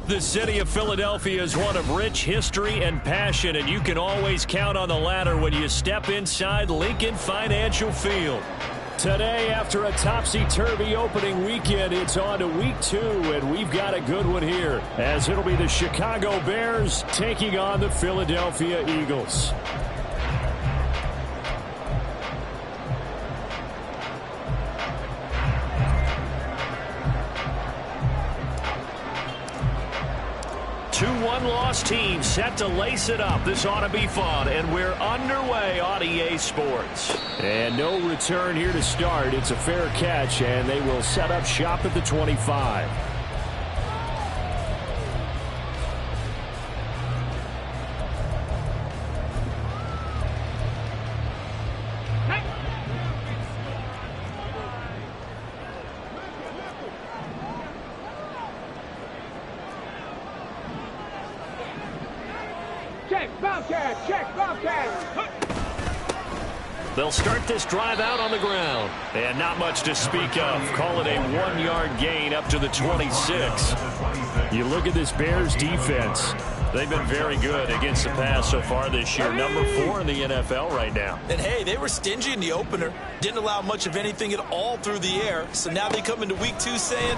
The city of Philadelphia is one of rich history and passion, and you can always count on the latter when you step inside Lincoln Financial Field. Today, after a topsy-turvy opening weekend, it's on to week 2, and we've got a good one here, as it'll be the Chicago Bears taking on the Philadelphia Eagles. Two one-loss teams set to lace it up. This ought to be fun, and we're underway on EA Sports. And no return here to start. It's a fair catch, and they will set up shop at the 25. They'll start this drive out on the ground. And not much to speak of. Call it a 1-yard gain up to the 26. You look at this Bears defense. They've been very good against the pass so far this year. Number 4 in the NFL right now. And, hey, they were stingy in the opener. Didn't allow much of anything at all through the air. So now they come into week 2 saying,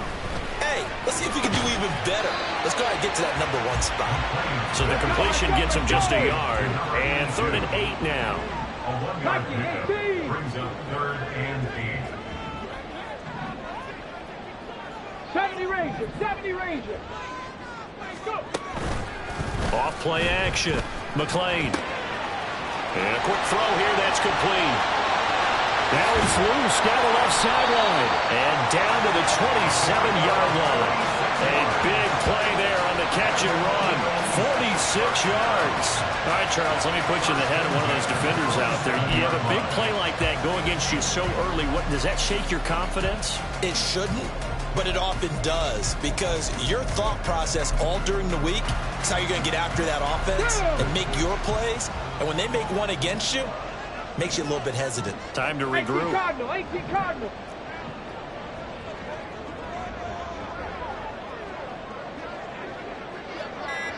hey, let's see if we can do even better. Let's go ahead and get to that number 1 spot. So the completion gets them just a yard. And 3rd and 8 now. Brings up 3rd and 8. 70 Rangers. Go. Off play action. McLean. And a quick throw here. That's complete. Now he's loose down the left sideline. And down to the 27-yard line. A big play there on the catch and run. 46 yards. All right, Charles, let me put you in the head of one of those defenders out there. You have a big play like that go against you so early. What does that shake your confidence? It shouldn't, but it often does, because your thought process all during the week is how you're going to get after that offense and make your plays. And when they make one against you, it makes you a little bit hesitant. Time to regroup. 18 Cardinal.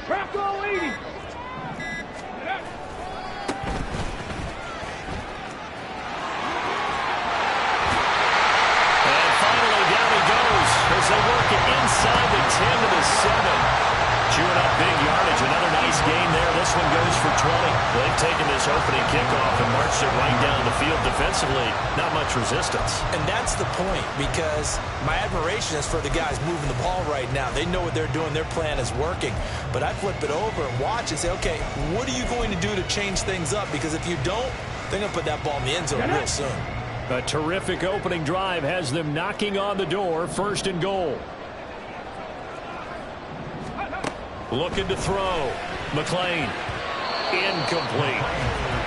Crackle 80. As they work it inside the 10 to the 7. Chewing up big yardage. Another nice gain there. This one goes for 20. They've taken this opening kickoff and marched it right down the field defensively. Not much resistance. And that's the point, because my admiration is for the guys moving the ball right now. They know what they're doing. Their plan is working. But I flip it over and watch and say, okay, what are you going to do to change things up? Because if you don't, they're going to put that ball in the end zone real soon. A terrific opening drive has them knocking on the door. 1st and goal. Looking to throw. McLean. Incomplete.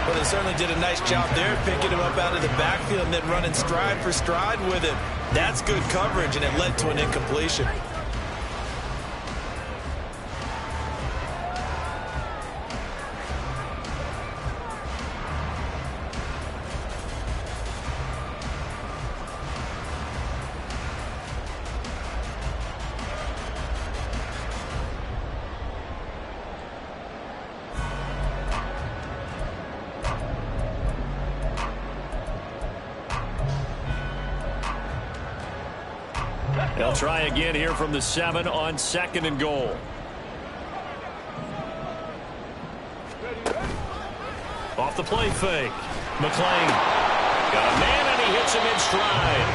Well, they certainly did a nice job there, picking him up out of the backfield and then running stride for stride with him. That's good coverage, and it led to an incompletion. They'll try again here from the 7 on 2nd and goal. Off the play fake. McLean. Got a man, and he hits him in stride.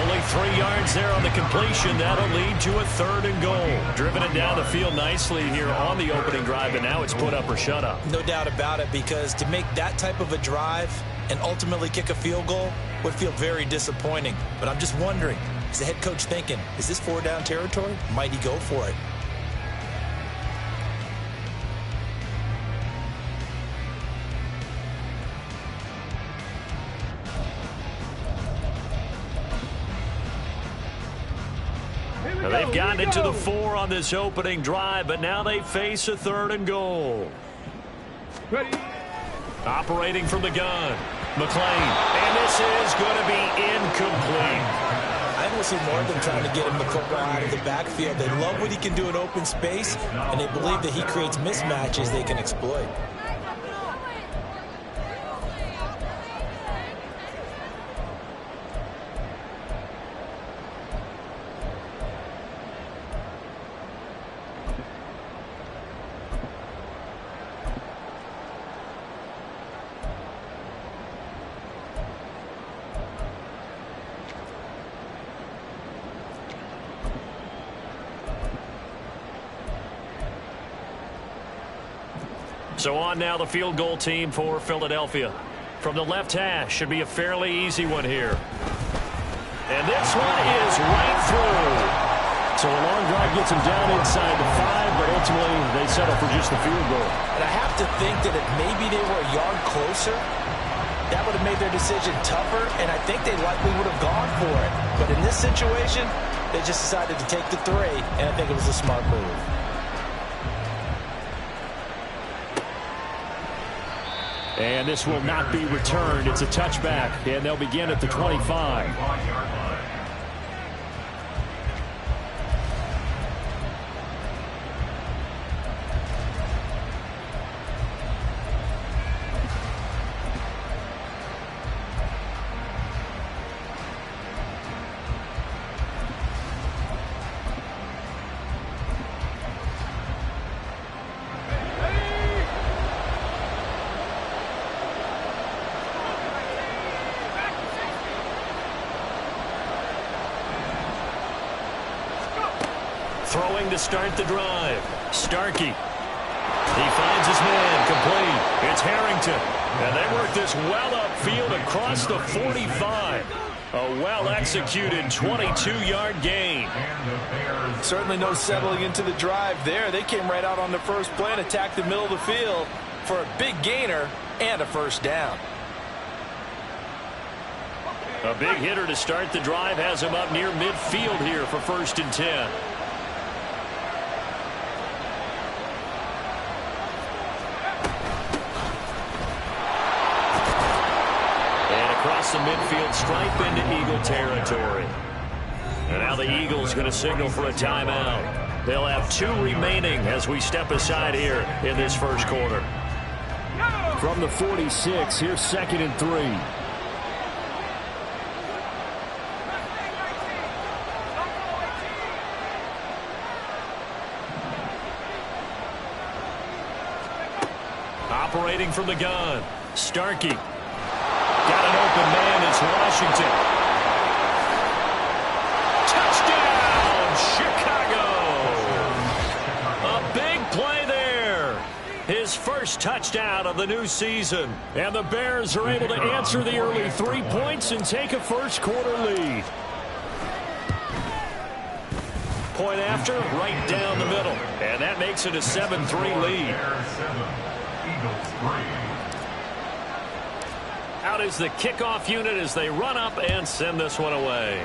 Only 3 yards there on the completion. That'll lead to a 3rd and goal. Driven it down the field nicely here on the opening drive, and now it's put up or shut up. No doubt about it, because to make that type of a drive and ultimately kick a field goal would feel very disappointing. But I'm just wondering, is the head coach thinking, is this 4-down territory? Might he go for it? Now they've gotten it to the 4 on this opening drive, but now they face a 3rd and goal. Ready. Operating from the gun. McLean. And this is going to be incomplete. I see more of them trying to get him the football out of the backfield. They love what he can do in open space, and they believe that he creates mismatches they can exploit. So on now the field goal team for Philadelphia. From the left hash, should be a fairly easy one here. And this one is right through. So a long drive gets them down inside the 5, but ultimately they settle for just the field goal. And I have to think that if maybe they were a yard closer, that would have made their decision tougher, and I think they likely would have gone for it. But in this situation, they just decided to take the 3, and I think it was a smart move. And this will not be returned. It's a touchback, and they'll begin at the 25. Throwing to start the drive. Starkey. He finds his man complete. It's Harrington. And they work this well upfield across the 45. A well-executed 22-yard gain. Certainly no settling into the drive there. They came right out on the first play and attacked the middle of the field for a big gainer and a first down. A big hitter to start the drive has him up near midfield here for 1st and 10. Across the midfield stripe into Eagle territory. And now the Eagles going to signal for a timeout. They'll have 2 remaining as we step aside here in this first quarter. From the 46, here's 2nd and 3. Operating from the gun, Starkey. Got an open man, it's Washington. Touchdown, Chicago! A big play there. His first touchdown of the new season. And the Bears are able to answer the early 3 points and take a first quarter lead. Point after, right down the middle. And that makes it a 7-3 lead. Out is the kickoff unit as they run up and send this one away.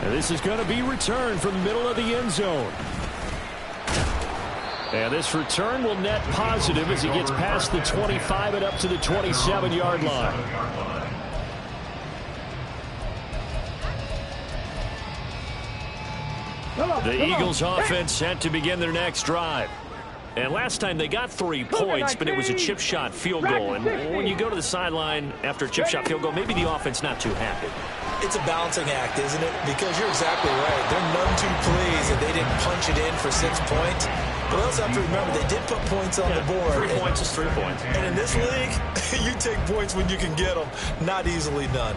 And this is going to be returned from the middle of the end zone. And this return will net positive as he gets past the 25 and up to the 27-yard line. The Eagles offense set to begin their next drive. And last time they got 3 points, but it was a chip shot field goal. And when you go to the sideline after a chip shot field goal, maybe the offense not too happy. It's a balancing act, isn't it? Because you're exactly right. They're none too pleased that they didn't punch it in for 6 points. But we also have to remember they did put points on the board. 3 points is 3 points. And in this league, you take points when you can get them. Not easily done.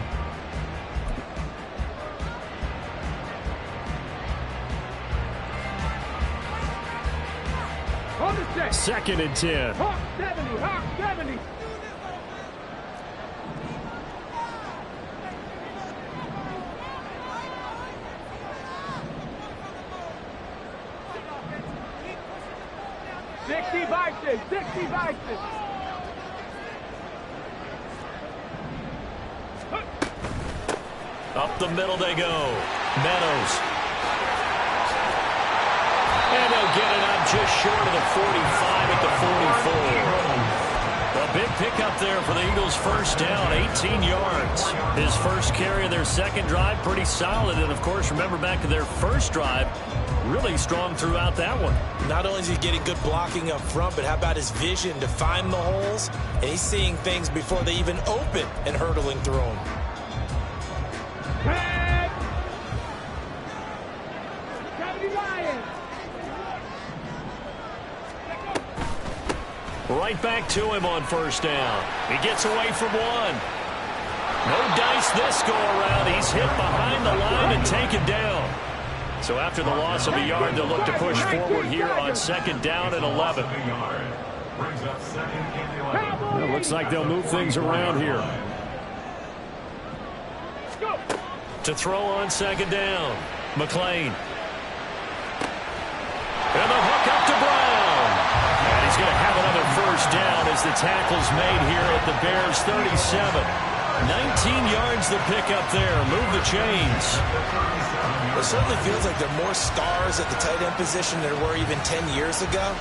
On the set. 2nd and 10. Hawk 70, Hawk 70. Sixty Bison. Up the middle they go. Meadows. And they'll get it up just short of the 45 at the 44. A Big pickup there for the Eagles. First down, 18 yards. His first carry of their second drive, pretty solid. And, of course, remember back to their first drive, really strong throughout that one. Not only is he getting good blocking up front, but how about his vision to find the holes? And he's seeing things before they even open and hurdling through them. Right back to him on first down. He gets away from one. No dice this go-around. He's hit behind the line and taken down. So after the loss of a yard, they'll look to push forward here on second down and 11. It looks like they'll move things around here. To throw on second down, McLean. And the hook up to Brown. And he's going to have another first down as the tackle's made here at the Bears' 37. 19 yards the pickup there. Move the chains. It certainly feels like there are more stars at the tight end position than there were even 10 years ago.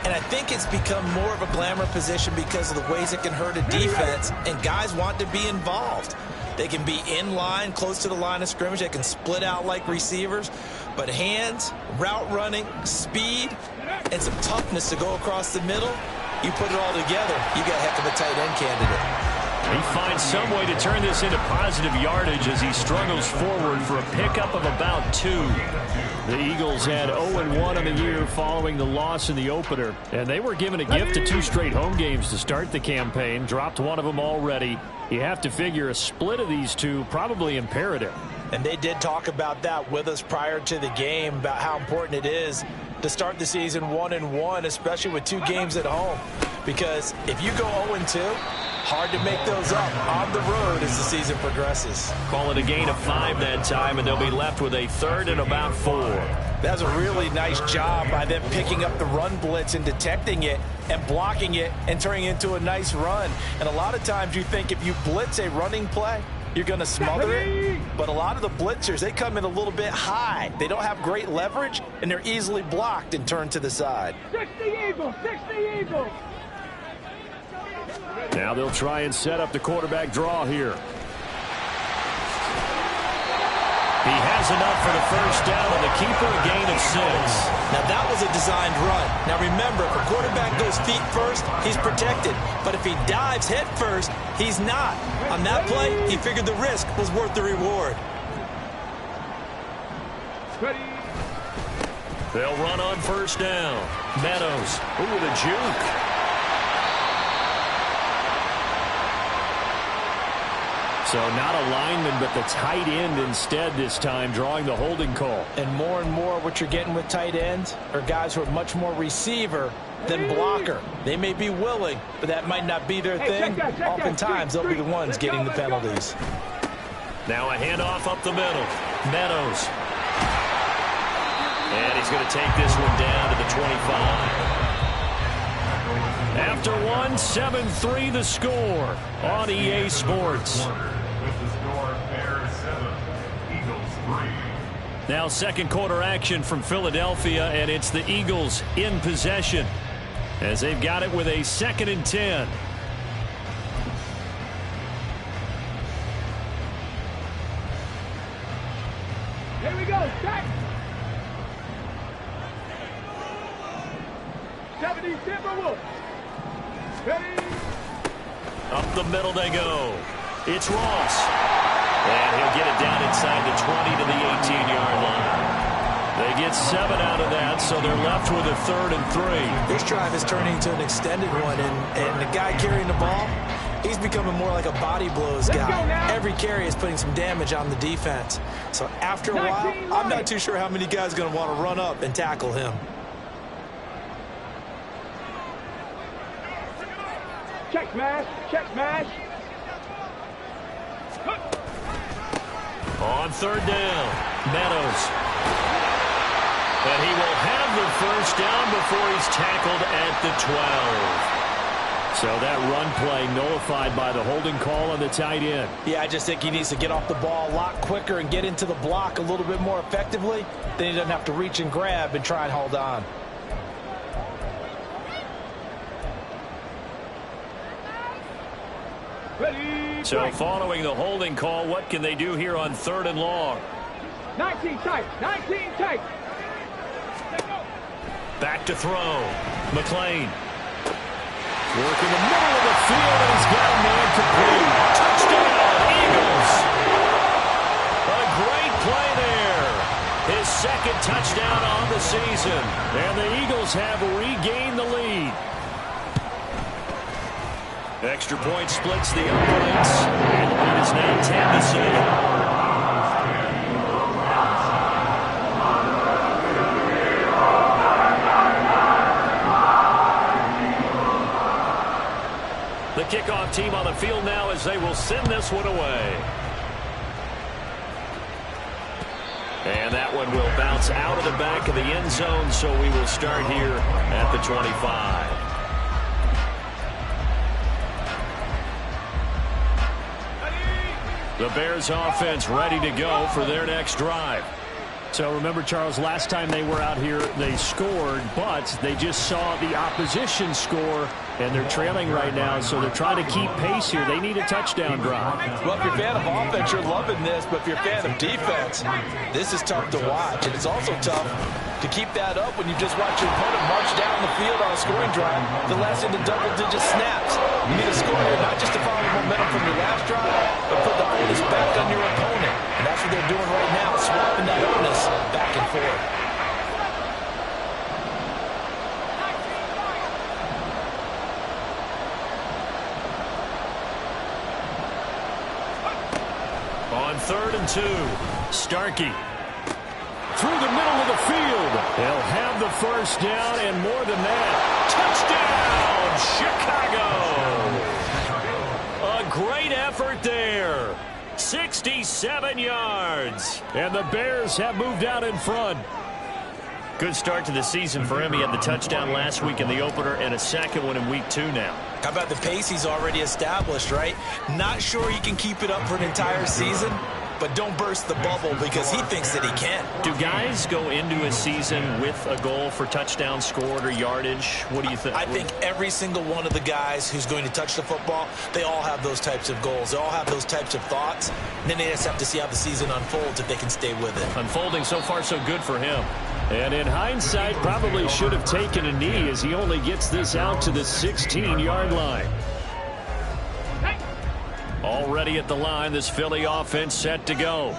And I think it's become more of a glamour position because of the ways it can hurt a defense, and guys want to be involved. They can be in line, close to the line of scrimmage. They can split out like receivers. But hands, route running, speed, and some toughness to go across the middle, you put it all together, you got a heck of a tight end candidate. He finds some way to turn this into positive yardage as he struggles forward for a pickup of about 2. The Eagles had 0-1 in the year following the loss in the opener, and they were given a gift of 2 straight home games to start the campaign. Dropped one of them already. You have to figure a split of these two probably imperative. And they did talk about that with us prior to the game, about how important it is to start the season 1-1, especially with 2 games at home. Because if you go 0-2, hard to make those up on the road as the season progresses. Call it a gain of 5 that time, and they'll be left with a third and about 4. That was a really nice job by them picking up the run blitz and detecting it and blocking it and turning it into a nice run. And a lot of times you think if you blitz a running play, you're going to smother it. But a lot of the blitzers, they come in a little bit high. They don't have great leverage, and they're easily blocked and turned to the side. 60 Eagles, 60 Eagles. Now they'll try and set up the quarterback draw here. He has enough for the first down, and the keeper a gain of 6. Now that was a designed run. Now remember, if a quarterback goes feet first, he's protected. But if he dives head first, he's not. On that play, he figured the risk was worth the reward. They'll run on first down. Meadows. Ooh, the juke. So not a lineman, but the tight end instead this time, drawing the holding call. And more what you're getting with tight ends are guys who are much more receiver than blocker. They may be willing, but that might not be their thing. Oftentimes, they'll be the ones getting the penalties. Now a handoff up the middle. Meadows. And he's going to take this one down to the 25. After 1, 7-3 the score on EA Sports. Now second quarter action from Philadelphia, and it's the Eagles in possession as they've got it with a 2nd and 10. Here we go, set. 70 Timberwolves. Ready. Up the middle they go. It's Ross. And he'll get it down inside the 20 to the 18-yard line. They get 7 out of that, so they're left with a 3rd and 3. This drive is turning into an extended one, and the guy carrying the ball, he's becoming more like a body blows guy. Every carry is putting some damage on the defense. So after a while, I'm not too sure how many guys are going to want to run up and tackle him. Check smash, check smash. On 3rd down, Meadows. And he will have the first down before he's tackled at the 12. So that run play nullified by the holding call on the tight end. Yeah, I just think he needs to get off the ball a lot quicker and get into the block a little bit more effectively. Then he doesn't have to reach and grab and try and hold on. Ready, So break. following the holding call, what can they do here on 3rd and long? 19 tight, 19 tight. Back to throw. McLean. Work in the middle of the field, and he's got a man complete. Touchdown, Eagles. A great play there. His 2nd touchdown on the season. And the Eagles have regained the lead. Extra point splits the uprights. And the lead is now 10-7. The kickoff team on the field now as they will send this one away. And that one will bounce out of the back of the end zone, so we will start here at the 25. The Bears offense ready to go for their next drive. So remember, Charles, last time they were out here, they scored, but they just saw the opposition score, and they're trailing right now, so they're trying to keep pace here. They need a touchdown drive. Well, if you're a fan of offense, you're loving this, but if you're a fan of defense, this is tough to watch, and it's also tough to keep that up when you just watch your opponent march down the field on a scoring drive, the last into double-digit snaps. You need a score here, not just to follow the momentum from your last drive, but put the onus back on your opponent. And that's what they're doing right now, swapping that onus back and forth. On 3rd and 2, Starkey. Through the middle of the field. They'll have the first down and more than that. Touchdown, Chicago! A great effort there. 67 yards. And the Bears have moved out in front. Good start to the season for him. He had the touchdown last week in the opener and a second one in week 2 now. How about the pace he's already established, right? Not sure he can keep it up for an entire season, but don't burst the bubble because he thinks that he can. Do guys go into a season with a goal for touchdown scored or yardage? What do you think? I think every single one of the guys who's going to touch the football, they all have those types of goals. They all have those types of thoughts. And then they just have to see how the season unfolds if they can stay with it. Unfolding so far so good for him. And in hindsight, probably should have taken a knee as he only gets this out to the 16-yard line. Already at the line, this Philly offense set to go.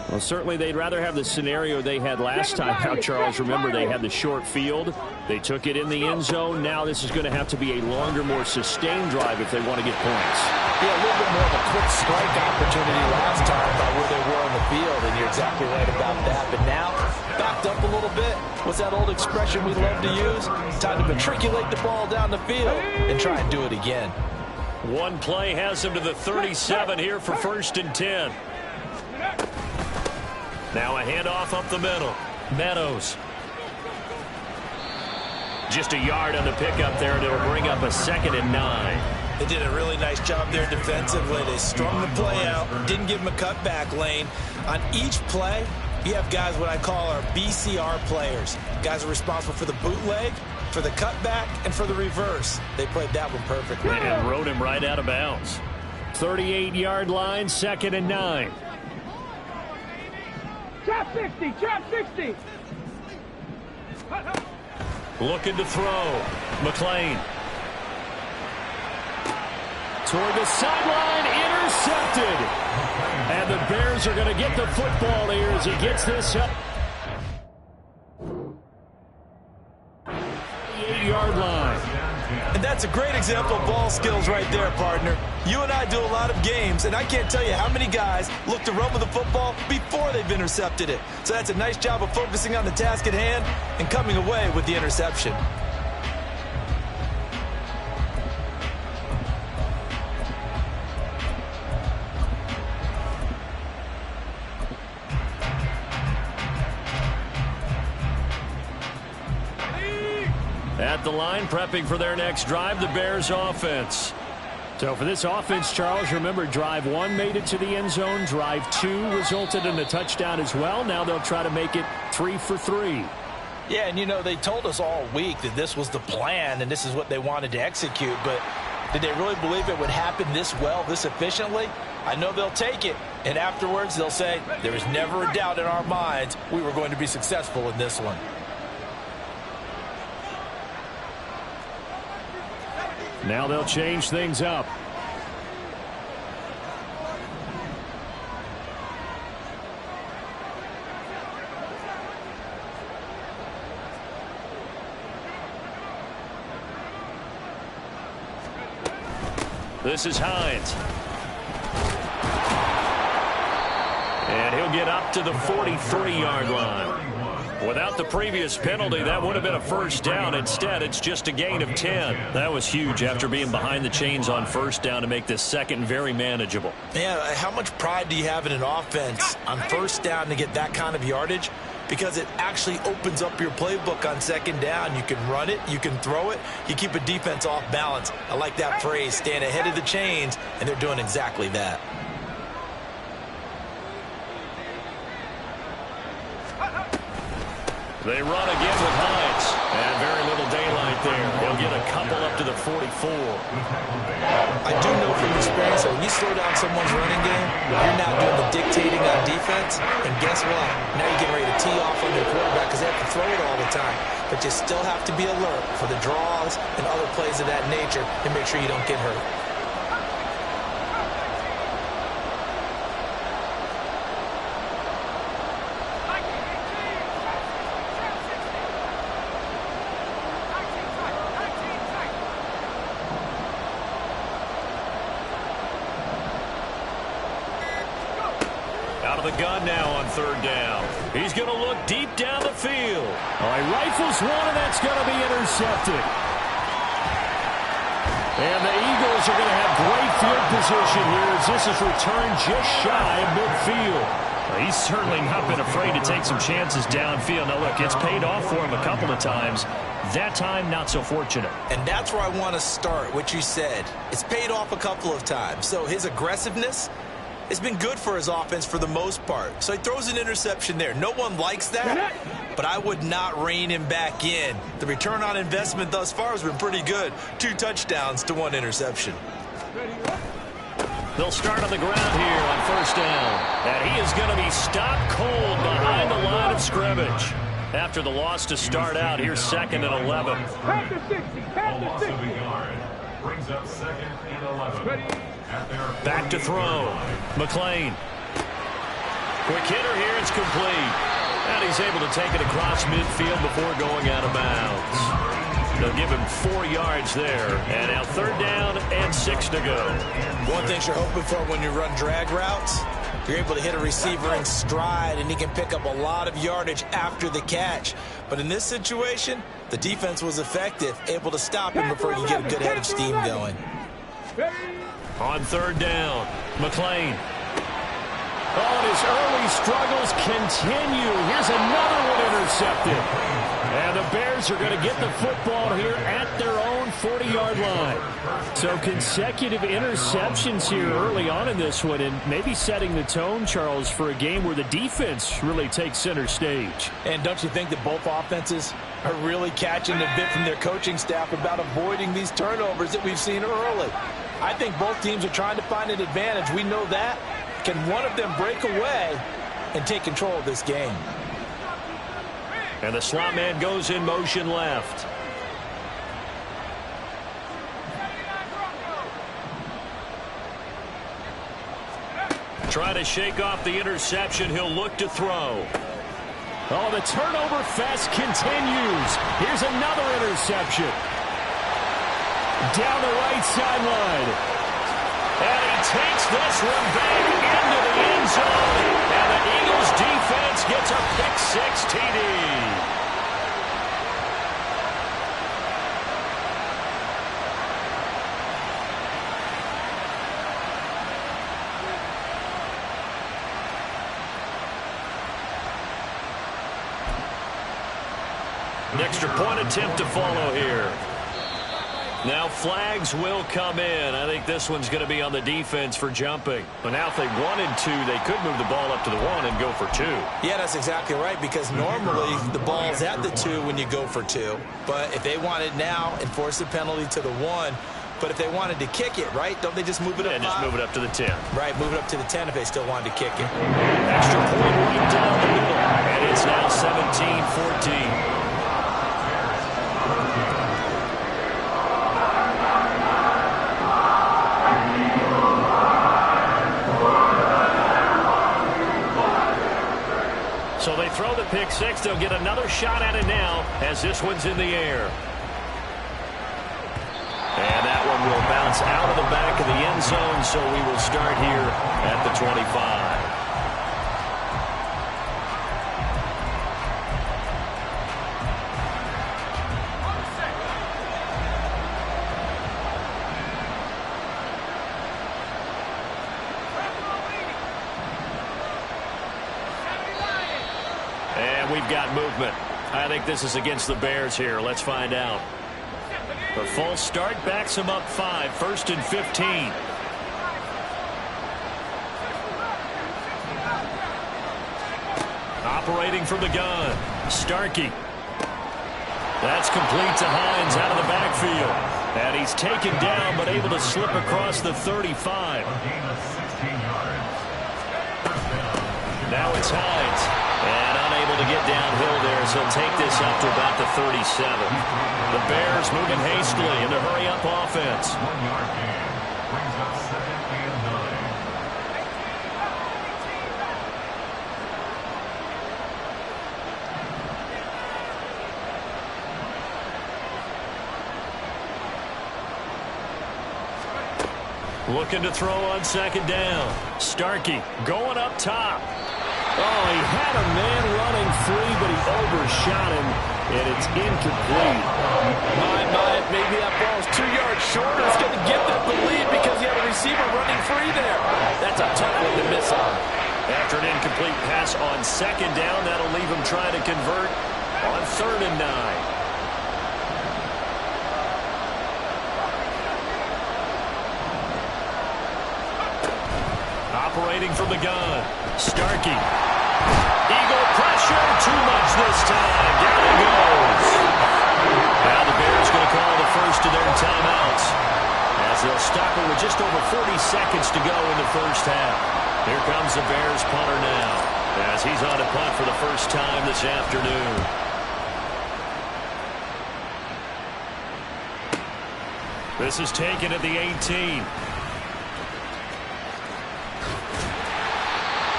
Well, certainly they'd rather have the scenario they had last time out, Charles. Remember, they had the short field. They took it in the end zone. Now this is going to have to be a longer, more sustained drive if they want to get points. Yeah, a little bit more of a quick strike opportunity last time by where they were on the field, and you're exactly right about that. But now, backed up a little bit. What's that old expression we love to use? Time to matriculate the ball down the field and try and do it again. One play has him to the 37 here for 1st and 10. Now a handoff up the middle. Meadows. Just a yard on the pickup there, and it'll bring up a 2nd and 9. They did a really nice job there defensively. They strung the play out, didn't give him a cutback lane. On each play, you have guys what I call our BCR players. Guys are responsible for the bootleg, for the cutback, and for the reverse. They played that one perfectly. And rode him right out of bounds. 38-yard line, 2nd and 9. Trap 60, trap 60. Looking to throw. McLean. Toward the sideline, intercepted. And the Bears are going to get the football here as he gets this up. 8-yard line. And that's a great example of ball skills right there, partner. You and I do a lot of games, and I can't tell you how many guys look to run with the football before they've intercepted it. So that's a nice job of focusing on the task at hand and coming away with the interception. At the line, prepping for their next drive, the Bears offense. So for this offense, Charles, remember, drive 1 made it to the end zone. Drive 2 resulted in a touchdown as well. Now they'll try to make it 3 for 3. Yeah, and you know, they told us all week that this was the plan and this is what they wanted to execute. But Did they really believe it would happen this well, this efficiently? I know they'll take it, and afterwards they'll say, there was never a doubt in our minds we were going to be successful in this one. Now they'll change things up. This is Hines. And he'll get up to the 43-yard line. Without the previous penalty, that would have been a first down. Instead, it's just a gain of 10. That was huge after being behind the chains on first down to make this second very manageable. Yeah, how much pride do you have in an offense on first down to get that kind of yardage? Because it actually opens up your playbook on second down. You can run it, you can throw it, you keep a defense off balance. I like that phrase, staying ahead of the chains, and they're doing exactly that. They run again with Hines. And very little daylight there. He'll get a couple up to the 44. I do know from experience that when you slow down someone's running game, you're not doing the dictating on defense. And guess what? Now you're getting ready to tee off on your quarterback because they have to throw it all the time. But you still have to be alert for the draws and other plays of that nature and make sure you don't get hurt. The gun now on third down. He's going to look deep down the field. All right, rifles one, and that's going to be intercepted. And the Eagles are going to have great field position here as this is returned just shy of midfield. Well, he's certainly not been afraid to take some chances downfield. Now, look, it's paid off for him a couple of times. That time, not so fortunate. And that's where I want to start, what you said. It's paid off a couple of times. So his aggressiveness, it's been good for his offense for the most part. So he throws an interception there. No one likes that, but I would not rein him back in. The return on investment thus far has been pretty good. 2 touchdowns to 1 interception. They'll start on the ground here on first down. And he is going to be stopped cold behind the line of scrimmage. After the loss to start out, here's 2nd and 11. Pass to 60. Pass to 60. Brings up 2nd and 11. Back to throw. McLean. Quick hitter here. It's complete. And he's able to take it across midfield before going out of bounds. They'll give him 4 yards there. And now 3rd down and 6 to go. One thing you're hoping for when you run drag routes, you're able to hit a receiver in stride, and he can pick up a lot of yardage after the catch. But in this situation, the defense was effective, able to stop him before he could get a good head of steam going. On 3rd down, McLean. Oh, and his early struggles continue. Here's another one intercepted. And the Bears are going to get the football here at their own 40-yard line. So consecutive interceptions here early on in this one, and maybe setting the tone, Charles, for a game where the defense really takes center stage. And don't you think that both offenses are really catching a bit from their coaching staff about avoiding these turnovers that we've seen early? I think both teams are trying to find an advantage. We know that. Can one of them break away and take control of this game? And the slot man goes in motion left. Trying to shake off the interception. He'll look to throw. Oh, the turnover fest continues. Here's another interception. Down the right sideline. And he takes this one back into the end zone. And the Eagles defense gets a pick-6 TD. An extra point attempt to follow here. Now flags will come in. I think this one's going to be on the defense for jumping. But now if they wanted to, they could move the ball up to the 1 and go for 2. Yeah, that's exactly right, because normally the ball's at the 2 when you go for 2. But if they wanted now and force the penalty to the 1, But if they wanted to kick it, right, don't they just move it up? Yeah, just move it up to the 10. Right, move it up to the 10 if they still wanted to kick it. Extra point right down the middle. And it's now 17-14. So they throw the pick six. They'll get another shot at it now as this one's in the air. And that one will bounce out of the back of the end zone, so we will start here at the 25. And we've got movement. I think this is against the Bears here. Let's find out. The false start backs him up 5, 1st and 15. Operating from the gun, Starkey. That's complete to Hines out of the backfield. And he's taken down but able to slip across the 35. Now it's Hines. And unable to get downhill there, so he'll take this up to about the 37. The Bears moving hastily in a hurry-up offense. 1-yard gain. Brings up 2nd and 9. Looking to throw on 2nd down. Starkey going up top. Oh, he had a man running free, but he overshot him, and it's incomplete. Maybe that ball's 2 yards shorter. It's going to give them the lead because you have a receiver running free there. That's a tough one to miss on. After an incomplete pass on 2nd down, that'll leave him trying to convert on 3rd and 9. Operating from the gun, Starkey. Eagle pressure, too much this time. Down he goes. Now the Bears going to call the first of their timeouts as they'll stop it with just over 40 seconds to go in the first half. Here comes the Bears punter now as he's on a punt for the first time this afternoon. This is taken at the 18.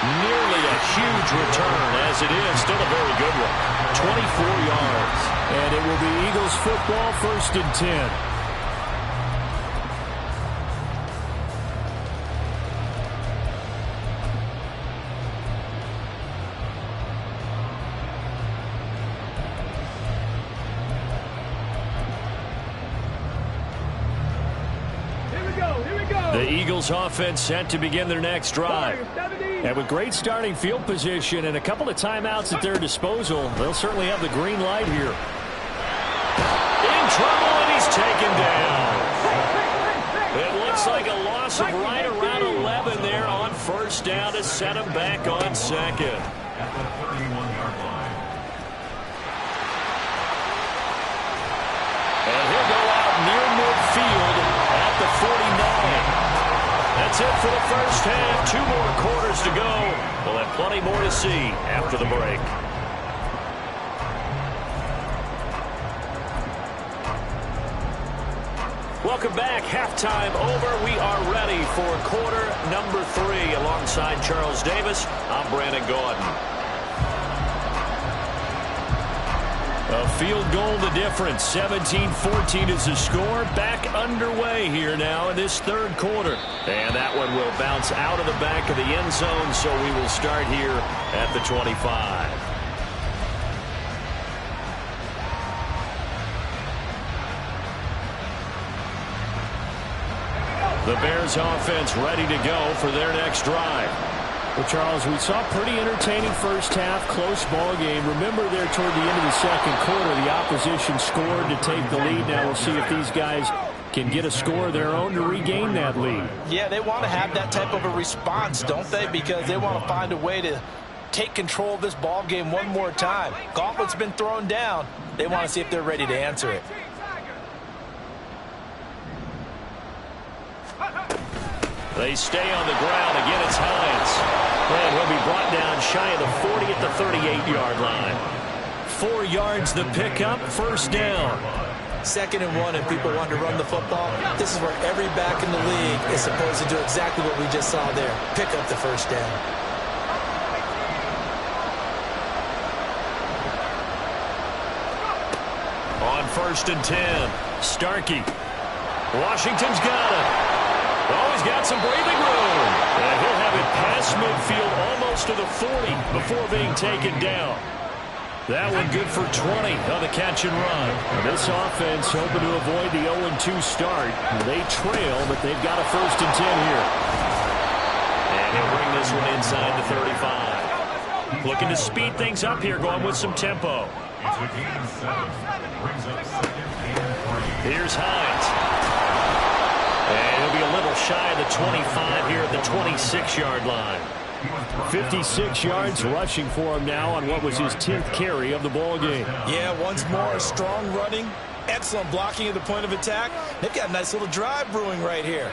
Nearly a huge return, as it is. Still a very good one. 24 yards. And it will be Eagles football, 1st and 10. The Eagles offense set to begin their next drive. And with great starting field position and a couple of timeouts at their disposal, they'll certainly have the green light here. In trouble, and he's taken down. It looks like a loss of right around 11 there on 1st down to set him back on 2nd. At the 31-yard line. And he'll go out near midfield at the 49. That's it for the first half. 2 more quarters to go. We'll have plenty more to see after the break. Welcome back. Halftime over. We are ready for quarter number 3. Alongside Charles Davis, I'm Brandon Gordon. A field goal the difference. 17-14 is the score. Back underway here now in this 3rd quarter. And that one will bounce out of the back of the end zone, so we will start here at the 25. The Bears offense ready to go for their next drive. Well, Charles, we saw a pretty entertaining first half, close ball game. Remember there toward the end of the 2nd quarter, the opposition scored to take the lead. Now we'll see if these guys can get a score of their own to regain that lead. Yeah, they want to have that type of a response, don't they? Because they want to find a way to take control of this ball game one more time. Gauntlet's been thrown down. They want to see if they're ready to answer it. They stay on the ground. Again, it's Hines. And he'll be brought down shy of the 40 at the 38-yard line. 4 yards the pickup, first down. 2nd and 1, and people want to run the football. This is where every back in the league is supposed to do exactly what we just saw there. Pick up the first down. On 1st and 10, Starkey. Washington's got it. Oh, he's got some breathing room. And he'll have it past midfield almost to the 40 before being taken down. That one good for 20 on the catch and run. This offense hoping to avoid the 0-2 start. They trail, but they've got a 1st and 10 here. And he'll bring this one inside the 35. Looking to speed things up here, going with some tempo. It's a gain of 7. Brings up 2nd and 3. Here's Hines. And he'll be a little shy of the 25 here at the 26-yard line. 56 yards rushing for him now on what was his 10th carry of the ball game. Yeah, once more, strong running, excellent blocking at the point of attack. They've got a nice little drive brewing right here.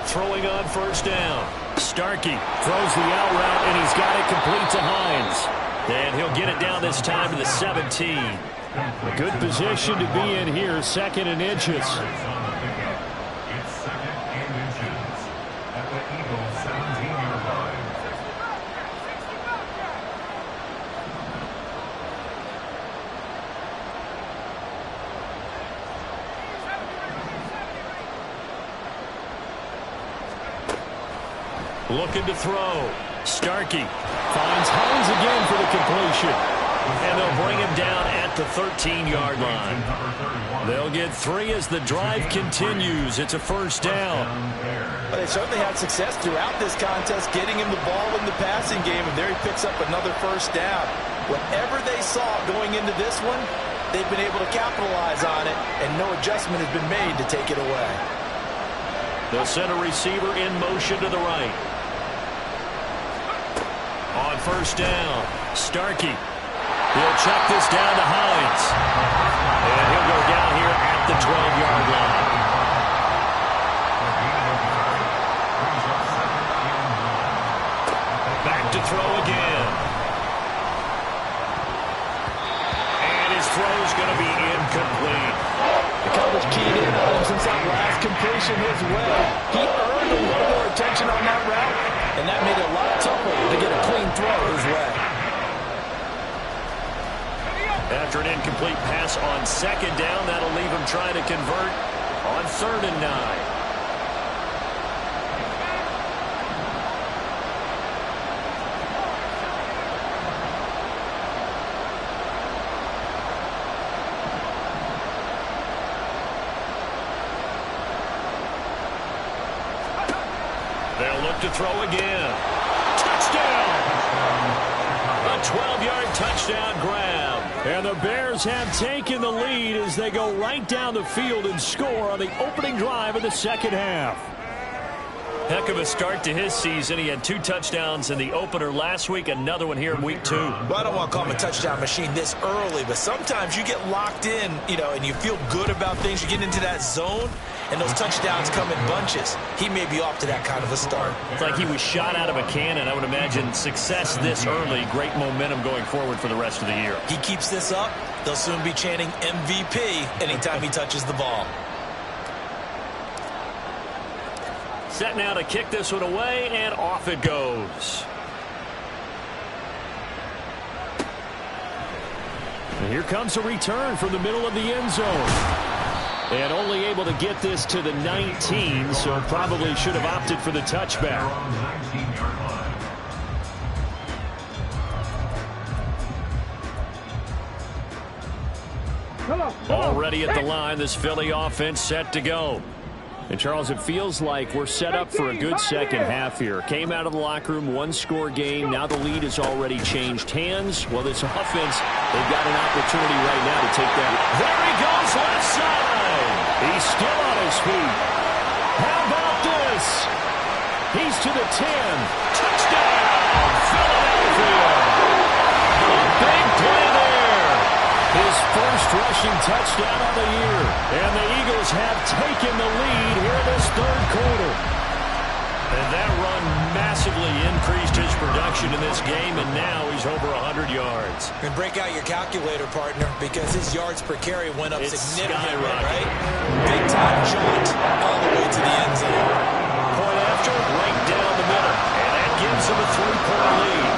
Throwing on 1st down. Starkey throws the out route, and he's got it complete to Hines. And he'll get it down this time to the 17. A good position to be in here, 2nd and inches. It's 2nd and inches at the Eagles' 17-yard line. Looking to throw. Starkey finds Hines again for the completion. And they'll bring him down at the 13-yard line. They'll get 3 as the drive continues. It's a 1st down. But they certainly had success throughout this contest, getting him the ball in the passing game, and there he picks up another 1st down. Whatever they saw going into this one, they've been able to capitalize on it, and no adjustment has been made to take it away. The center receiver in motion to the right. On 1st down, Starkey. He'll check this down to Hines. And he'll go down here at the 12-yard line. Back to throw again. And his throw's going to be incomplete. The coverage keyed in on him since that last completion his way. He earned a little more attention on that route, and that made it a lot tougher to get a clean throw his way. After an incomplete pass on 2nd down, that'll leave him trying to convert on 3rd and 9. They'll look to throw again. Touchdown! A 12-yard touchdown grab. And the Bears have taken the lead as they go right down the field and score on the opening drive of the 2nd half. Heck of a start to his season. He had 2 touchdowns in the opener last week, another one here in week 2. Well, I don't want to call him a touchdown machine this early, but sometimes you get locked in, and you feel good about things. You get into that zone, and those touchdowns come in bunches. He may be off to that kind of a start. It's like he was shot out of a cannon. I would imagine success this early, great momentum going forward for the rest of the year. He keeps this up, they'll soon be chanting MVP anytime he touches the ball. Set now to kick this one away, and off it goes. And here comes a return from the middle of the end zone. And only able to get this to the 19, so probably should have opted for the touchback. Already at the line, this Philly offense set to go. And, Charles, it feels like we're set up for a good 2nd half here. Came out of the locker room, 1-score game. Now the lead has already changed hands. Well, this offense, they've got an opportunity right now to take that. There he goes, left side. He's still on his feet. How about this? He's to the 10. Touchdown, Philadelphia. A big play there. His first rushing touchdown of the year. And the Eagles have taken the lead here in this third quarter. And that run massively increased his production in this game, and now he's over 100 yards. And break out your calculator, partner, because his yards per carry went up significantly, right? Big-time jaunt all the way to the end zone. Point after, right down the middle. And that gives him a 3-point lead.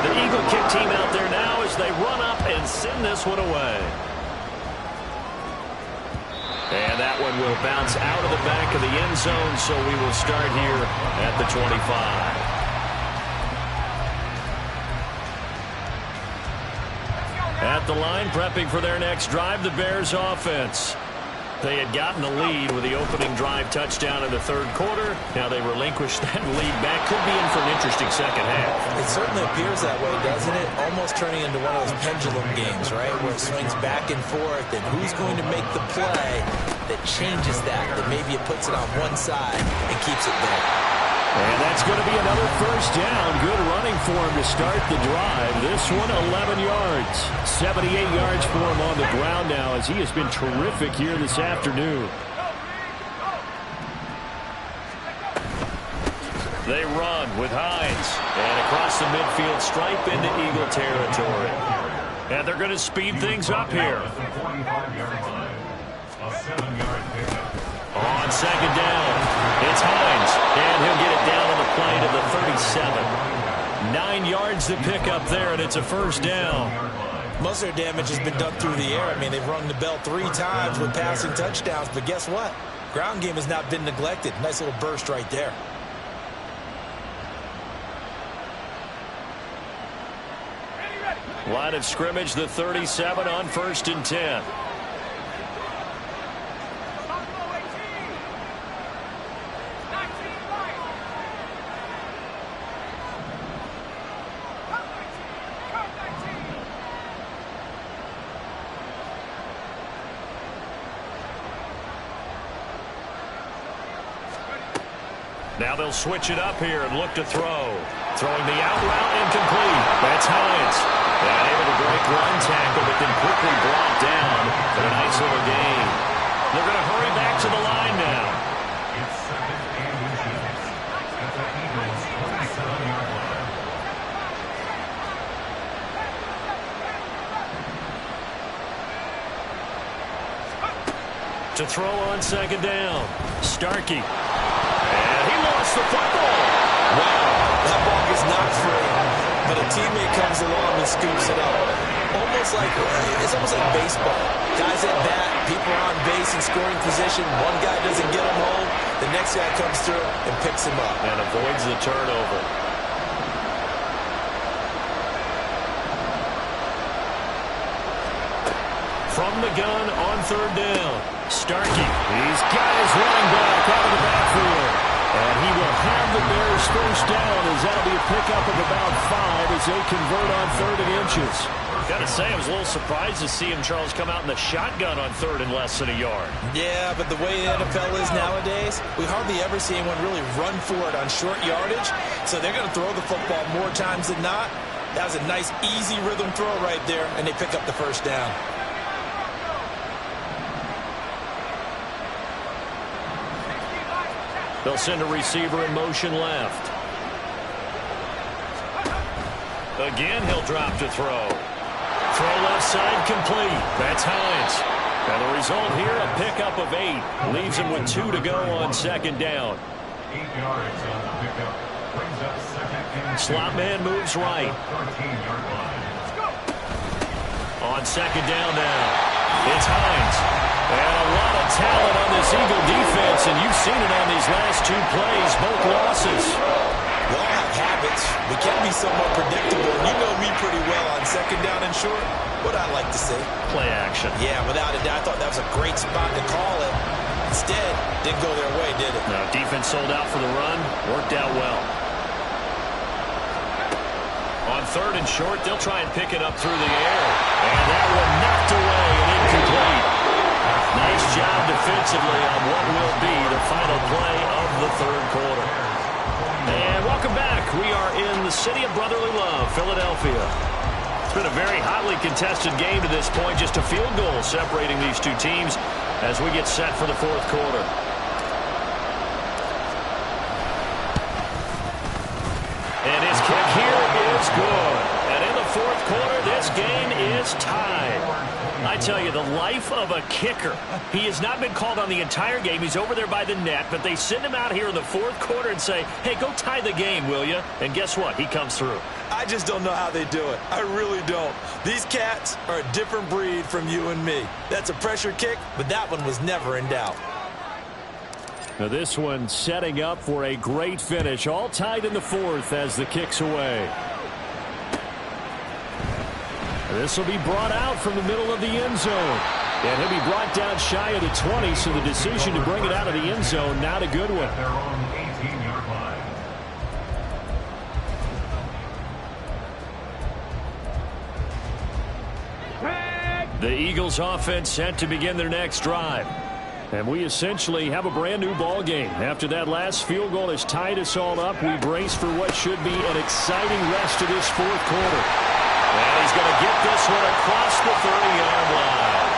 The Eagle kick team out there now as they run up and send this one away. And that one will bounce out of the back of the end zone, so we will start here at the 25. At the line, prepping for their next drive, the Bears offense. They had gotten the lead with the opening drive touchdown in the third quarter. Now they relinquished that lead back. Could be in for an interesting second half. It certainly appears that way, doesn't it? Almost turning into one of those pendulum games, right? Where it swings back and forth, and who's going to make the play that changes that maybe it puts it on one side and keeps it there. And that's going to be another first down. Good running for him to start the drive. This one, 11 yards. 78 yards for him on the ground now as he has been terrific here this afternoon. They run with Hines. And across the midfield stripe into Eagle territory. And they're going to speed things up here. On second down, it's Hines, and he'll get it down on the play to the 37. 9 yards to pick up there, and it's a first down. Most of their damage has been done through the air. I mean, they've rung the bell 3 times with passing touchdowns, but guess what? Ground game has not been neglected. Nice little burst right there. Line of scrimmage, the 37 on 1st and 10. Now they'll switch it up here and look to throw. Throwing the out route incomplete. That's Hines. And able to break one tackle, but then quickly brought down for a nice little gain. They're going to hurry back to the line now. It's second and 6 at the Eagles' 27-yard line. To throw on second down. Starkey. And he lost the football. Wow, that ball gets knocked free, but a teammate comes along and scoops it up. It's almost like baseball. Guys at bat, people are on base in scoring position. One guy doesn't get him home. The next guy comes through and picks him up. And avoids the turnover. From the gun on third down. Starkey. He's got his running back out of the backfield. And he will have the Bears first down as that'll be a pickup of about 5 as they convert on 3rd and inches. Got to say, I was a little surprised to see him, Charles, come out in the shotgun on 3rd and less than a yard. Yeah, but the way the NFL is nowadays, we hardly ever see anyone really run for it on short yardage. So they're going to throw the football more times than not. That was a nice, easy rhythm throw right there, and they pick up the first down. They'll send a receiver in motion left. Again, he'll drop to throw. Throw left side complete. That's Hines. And the result here, a pickup of 8. Leaves him with 2 to go on second down. 8 yards on the pickup. Brings up second and 2. Slot man moves right. 13-yard line. On second down now, it's Hines. And a lot of talent on this Eagle defense, and you've seen it on these last 2 plays, both losses. We all have habits. We can be somewhat predictable. You know me pretty well on second down and short. What I like to say. Play action. Yeah, without a doubt, I thought that was a great spot to call it. Instead, didn't go their way, did it? No, defense sold out for the run. Worked out well. On third and short. They'll try and pick it up through the air. And that one knocked away and incomplete. Nice job defensively on what will be the final play of the third quarter. And welcome back. We are in the city of brotherly love, Philadelphia. It's been a very hotly contested game to this point. Just a field goal separating these two teams as we get set for the fourth quarter. And his kick here is good. And in the fourth quarter, this game is tied. I tell you, the life of a kicker. He has not been called on the entire game. He's over there by the net, but they send him out here in the fourth quarter and say, hey, go tie the game, will you? And guess what? He comes through. I just don't know how they do it. I really don't. These cats are a different breed from you and me. That's a pressure kick, but that one was never in doubt. Now this one setting up for a great finish. All tied in the fourth as the kick's away. This will be brought out from the middle of the end zone. And he'll be brought down shy of the 20, so the decision to bring it out of the end zone, not a good one. Their own 18-yard line. The Eagles offense set to begin their next drive. And we essentially have a brand new ball game. After that last field goal has tied us all up, we brace for what should be an exciting rest of this fourth quarter. And he's going to get this one across the 30-yard line.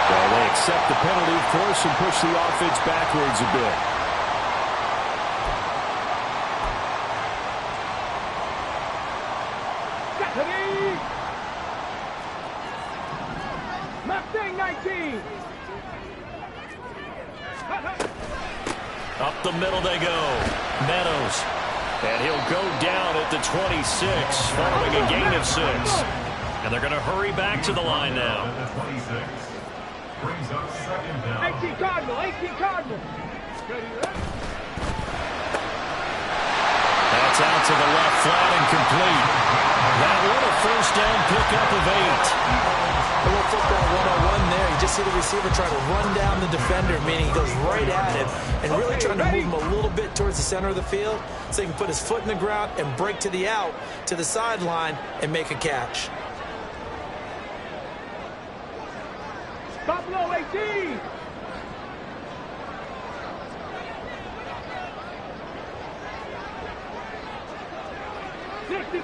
Well, they accept the penalty, of course, and push the offense backwards a bit. Mustang 19. Up the middle they go. Meadows. And he'll go down at the 26, following a gain of 6. And they're going to hurry back to the line now. The 26 brings up second down. 18 Cardinal, 18 Cardinal. That's out to the left, flat and complete. That one a first down pickup of 8. A little football 101 there. You just see the receiver try to run down the defender, meaning he goes right at him and really trying to move him a little bit towards the center of the field so he can put his foot in the ground and break to the out, to the sideline, and make a catch. Buffalo 18.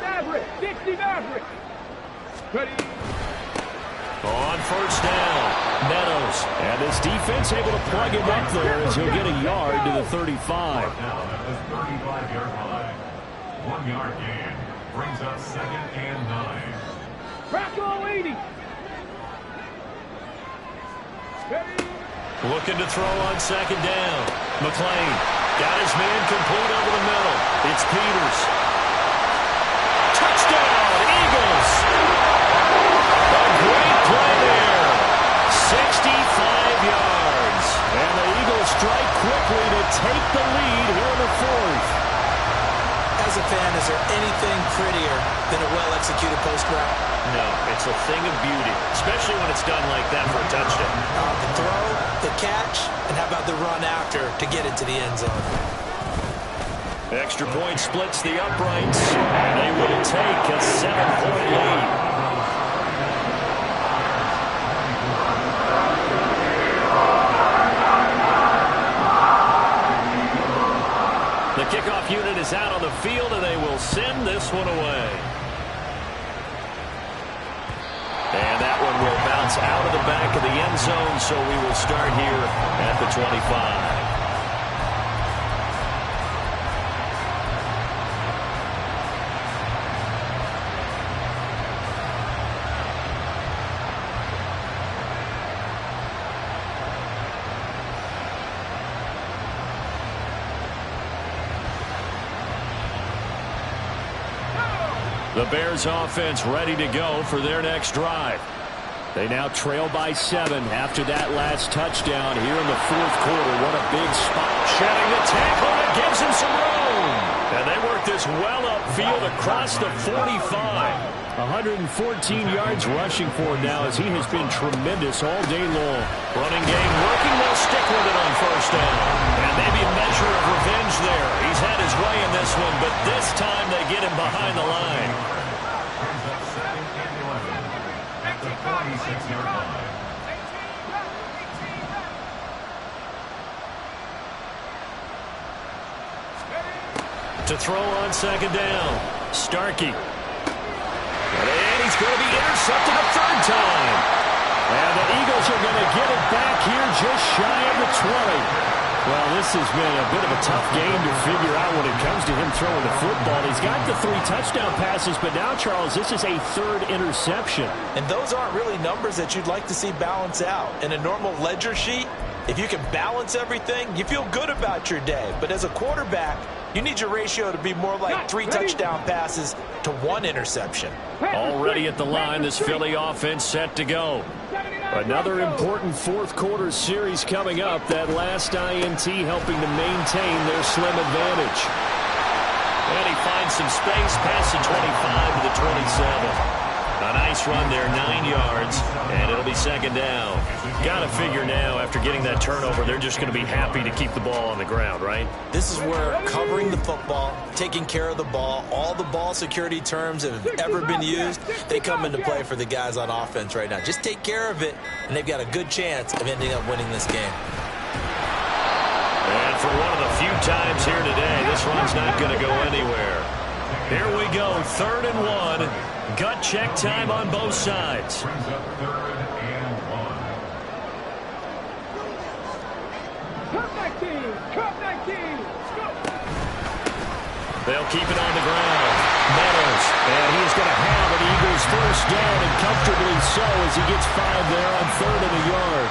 Maverick, 60 Maverick. Ready. On first down, Meadows. And this defense able to plug him up there as he'll get a yard to the 35. Now at the 35-yard line. 1 yard gain brings up second and 9. Bracco 80. Ready. Looking to throw on second down. McLean got his man complete over the middle. It's Peters. Touchdown, Eagles. A great play there. 65 yards. And the Eagles strike quickly to take the lead here in the fourth. As a fan, is there anything prettier than a well-executed post route? No, it's a thing of beauty, especially when it's done like that for a touchdown. The throw, the catch, and how about the run after to get it to the end zone? Extra point splits the uprights, and they will take a 7-point lead. The kickoff unit is out on the field, and they will send this one away. And that one will bounce out of the back of the end zone, so we will start here at the 25. The Bears offense ready to go for their next drive. They now trail by 7 after that last touchdown here in the fourth quarter. What a big spot. Shedding the tackle, and it gives him some room. And they work this well upfield across the 45. 114 yards rushing for him now as he has been tremendous all day long. Running game working. They'll stick with it on first down. And maybe a measure of revenge there. He's had his way in this one, but this time they get him behind the line. 26-yard line. To throw on second down. Starkey. And he's going to be intercepted a third time. And the Eagles are going to get it back here just shy of the 20. Well, this has been a bit of a tough game to figure out when it comes to him throwing the football. He's got the 3 touchdown passes, but now, Charles, this is a third interception. And those aren't really numbers that you'd like to see balance out. In a normal ledger sheet, if you can balance everything, you feel good about your day. But as a quarterback, you need your ratio to be more like 3 touchdown passes to 1 interception. Already at the line, this Philly offense set to go. Another important fourth quarter series coming up. That last INT helping to maintain their slim advantage. And he finds some space past the 25 to the 27. A nice run there, 9 yards, and it'll be second down. Got to figure now, after getting that turnover, they're just going to be happy to keep the ball on the ground, right? This is where covering the football, taking care of the ball, all the ball security terms that have ever been used, they come into play for the guys on offense right now. Just take care of it, and they've got a good chance of ending up winning this game. And for one of the few times here today, this run's not going to go anywhere. Here we go, 3rd and 1. Gut check time on both sides. Brings up 3rd and 1. Cut 19! Cut 19! Go! They'll keep it on the ground. Meadows, and he's going to have an Eagles first down, and comfortably so as he gets 5 there on 3rd and a yard.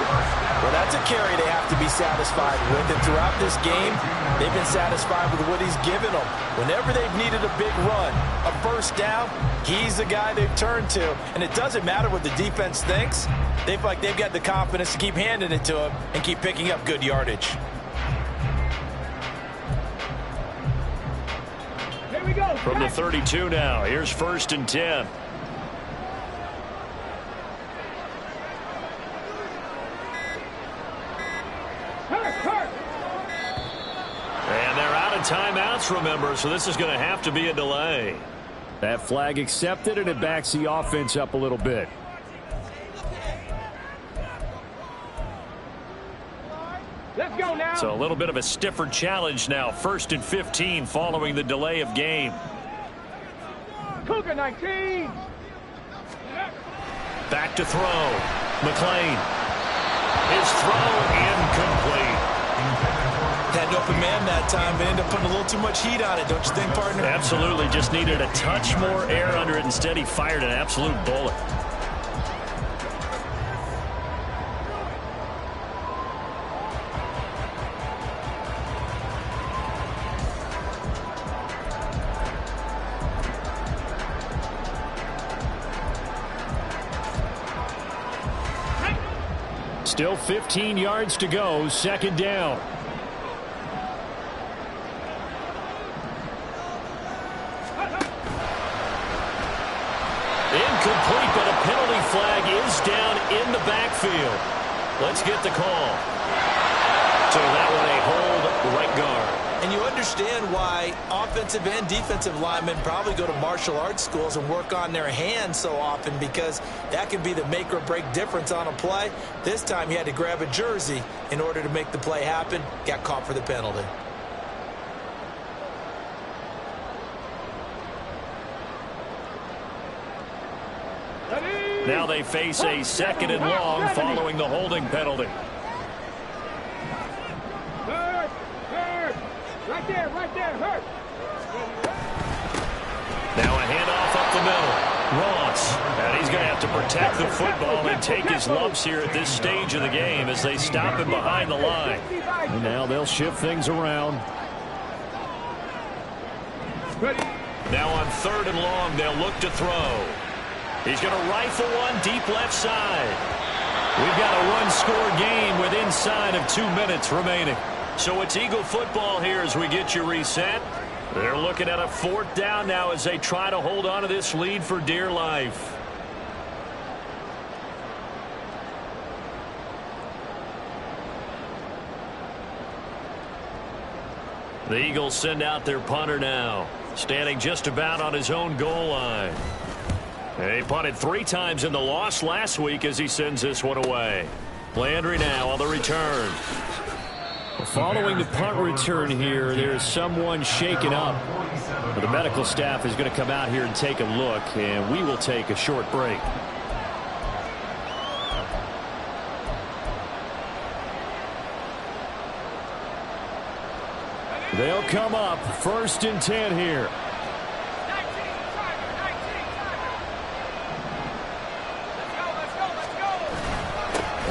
Well, that's a carry they have to be satisfied with. And throughout this game, they've been satisfied with what he's given them. Whenever they've needed a big run, a first down, he's the guy they've turned to. And it doesn't matter what the defense thinks. They feel like they've got the confidence to keep handing it to him and keep picking up good yardage. Here we go. From the 32 now, here's 1st and 10. And they're out of timeouts, remember, so this is going to have to be a delay. That flag accepted, and it backs the offense up a little bit. Let's go now. So a little bit of a stiffer challenge now. 1st and 15 following the delay of game. Cougar 19. Back to throw. McLean. His throw incomplete. Had an open man that time, but ended up putting a little too much heat on it, don't you think, partner? Absolutely. Just needed a touch more air under it. Instead, he fired an absolute bullet. Still 15 yards to go, 2nd down. Incomplete, but a penalty flag is down in the backfield. Let's get the call. So that one a hold right guard. And you understand why offensive and defensive linemen probably go to martial arts schools and work on their hands so often, because that can be the make or break difference on a play. This time he had to grab a jersey in order to make the play happen. Got caught for the penalty. Now they face a 2nd and long following the holding penalty. Hurt. Right there, hurt. Now a handoff up the middle. Ross. And he's going to have to protect the football and take his lumps here at this stage of the game as they stop him behind the line. And now they'll shift things around. Now on 3rd and long, they'll look to throw. He's going to rifle one deep left side. We've got a one-score game with inside of 2 minutes remaining. So it's Eagle football here as we get you reset. They're looking at a 4th down now as they try to hold on to this lead for dear life. The Eagles send out their punter now, standing just about on his own goal line. He punted 3 times in the loss last week as he sends this one away. Landry now on the return. Following the punt return here, there's someone shaken up. The medical staff is going to come out here and take a look, and we will take a short break. They'll come up 1st and 10 here.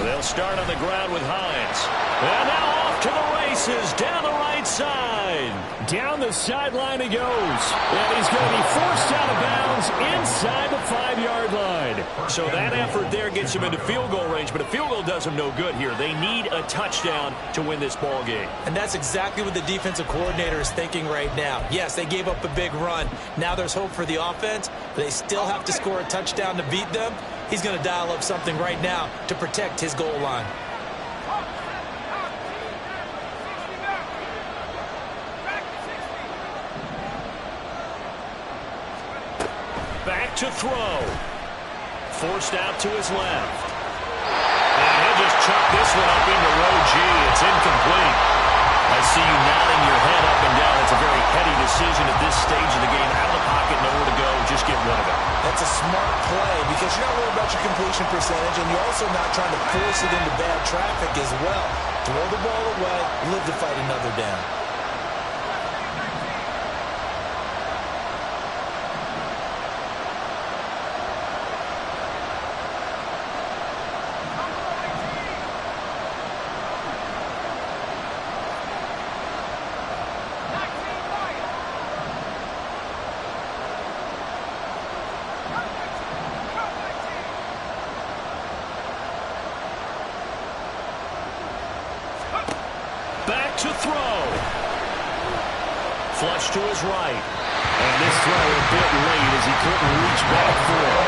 They'll start on the ground with Hines. And now off to the races down the right side. Down the sideline he goes. And he's going to be forced out of bounds inside the 5-yard line. So that effort there gets him into field goal range, but a field goal does him no good here. They need a touchdown to win this ball game. And that's exactly what the defensive coordinator is thinking right now. Yes, they gave up a big run. Now there's hope for the offense, but they still have to score a touchdown to beat them. He's going to dial up something right now to protect his goal line. Back to throw. Forced out to his left. And he'll just chuck this one up into row G. It's incomplete. I see you nodding your head up and down. It's a very heady decision at this stage of the game. Out of the pocket, nowhere to go. Just get rid of it. That's a smart play because you're not worried about your completion percentage, and you're also not trying to force it into bad traffic as well. Throw the ball away, live to fight another down. To throw. Flush to his right. And this throw a bit late as he couldn't reach back for it.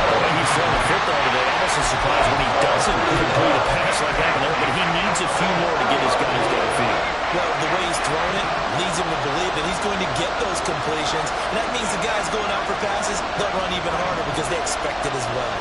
The way he's throwing the football today, I'm also surprised when he doesn't complete a pass like that there, but he needs a few more to get his guys downfield. Well, the way he's throwing it leads him to believe that he's going to get those completions. And that means the guys going out for passes, they'll run even harder because they expect it as well.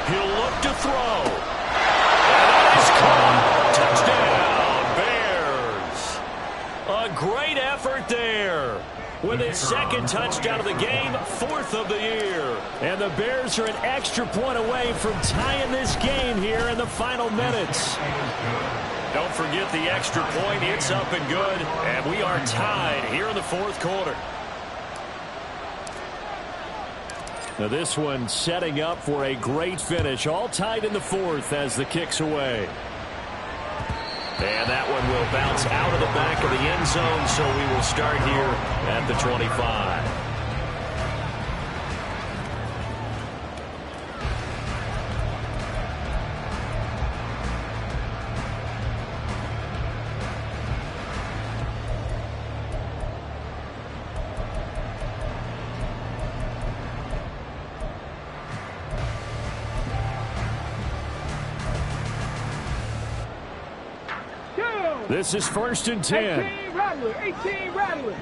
He'll look to throw. And that is caught. Touchdown, Bears. A great effort there. With his 2nd touchdown of the game, 4th of the year. And the Bears are an extra point away from tying this game here in the final minutes. Don't forget the extra point. It's up and good. And we are tied here in the 4th quarter. Now this one setting up for a great finish. All tied in the 4th as the kick's away. And that one will bounce out of the back of the end zone, so we will start here at the 25. This is 1st and 10. 18 Rattler, 18 Rattler.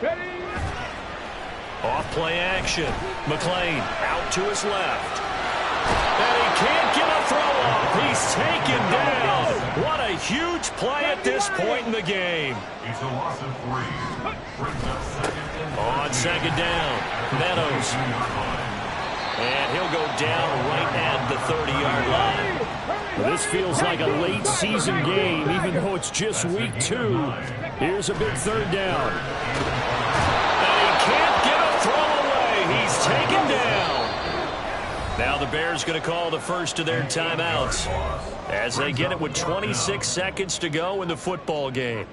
Ready. Off play action. McLean out to his left. And he can't get a throw off. He's taken down. What a huge play at this point in the game. It's a loss of 3. Brings up 2nd and 10. On 2nd down, Meadows. And he'll go down right at the 30-yard line. This feels like a late season game, even though it's just week 2. Here's a big 3rd down. And he can't get a throw away. He's taken down. Now the Bears going to call the first of their timeouts as they get it with 26 seconds to go in the football game.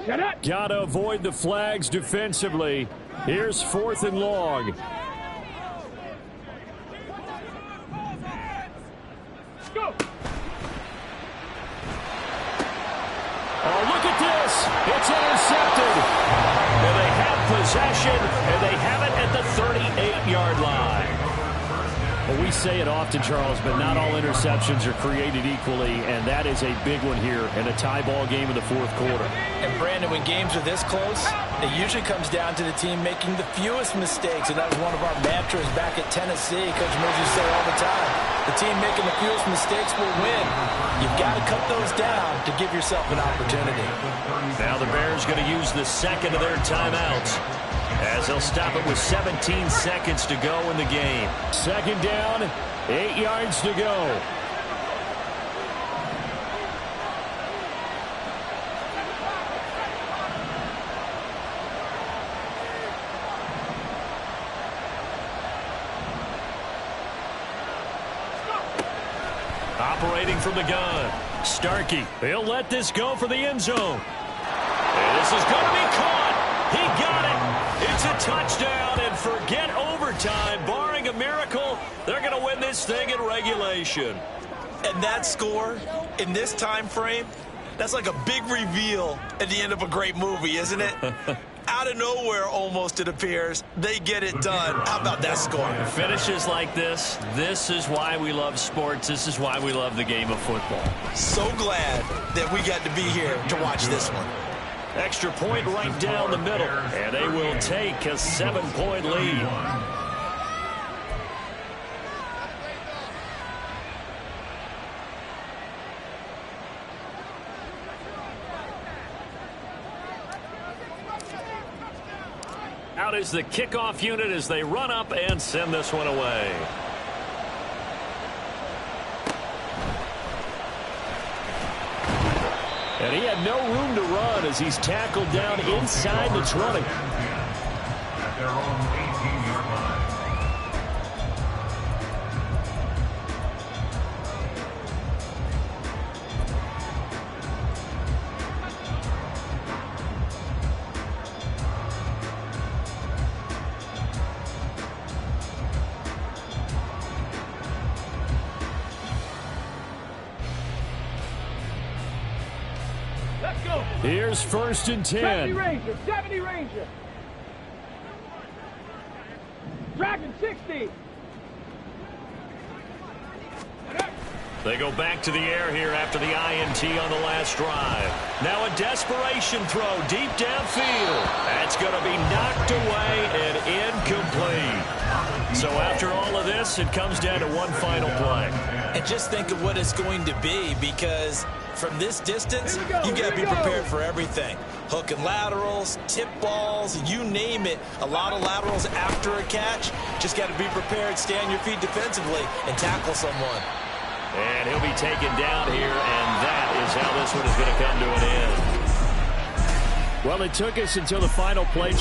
Gotta avoid the flags defensively. Here's 4th and long. Go. Oh, look at this. It's intercepted. And they have possession, and they have it at the 38-yard line. Well, we say it often, Charles, but not all interceptions are created equally, and that is a big one here in a tie ball game in the 4th quarter. And, Brandon, when games are this close, it usually comes down to the team making the fewest mistakes, and that was one of our mantras back at Tennessee. Coach Mills used to say all the time, the team making the fewest mistakes will win. You've got to cut those down to give yourself an opportunity. Now the Bears going to use the second of their timeouts, as they'll stop it with 17 seconds to go in the game. 2nd down, 8 yards to go. Operating from the gun, Starkey. He'll let this go for the end zone. And this is going to be caught. He got it. It's a touchdown, and forget overtime. Barring a miracle, they're going to win this thing in regulation. And that score in this time frame, that's like a big reveal at the end of a great movie, isn't it? Out of nowhere, almost, it appears, they get it done. How about that score? Finishes like this is why we love sports. This is why we love the game of football. So glad that we got to be here to watch this one. Extra point right down the middle, and they will take a 7-point lead. Out is the kickoff unit as they run up and send this one away. And he had no room to run as he's tackled down inside the 20. At their own 18-yard line. Let's go. Here's 1st and 70 10. Ranger. 70 Ranger. Dragon 60. They go back to the air here after the INT on the last drive. Now a desperation throw deep downfield. That's going to be knocked away and incomplete. So after all of this, it comes down to one final play. And just think of what it's going to be, because from this distance, you got to be prepared for everything. Hook and laterals, tip balls, you name it. A lot of laterals after a catch. Just got to be prepared, stay on your feet defensively, and tackle someone. And he'll be taken down here, and that is how this one is going to come to an end. Well, it took us until the final play.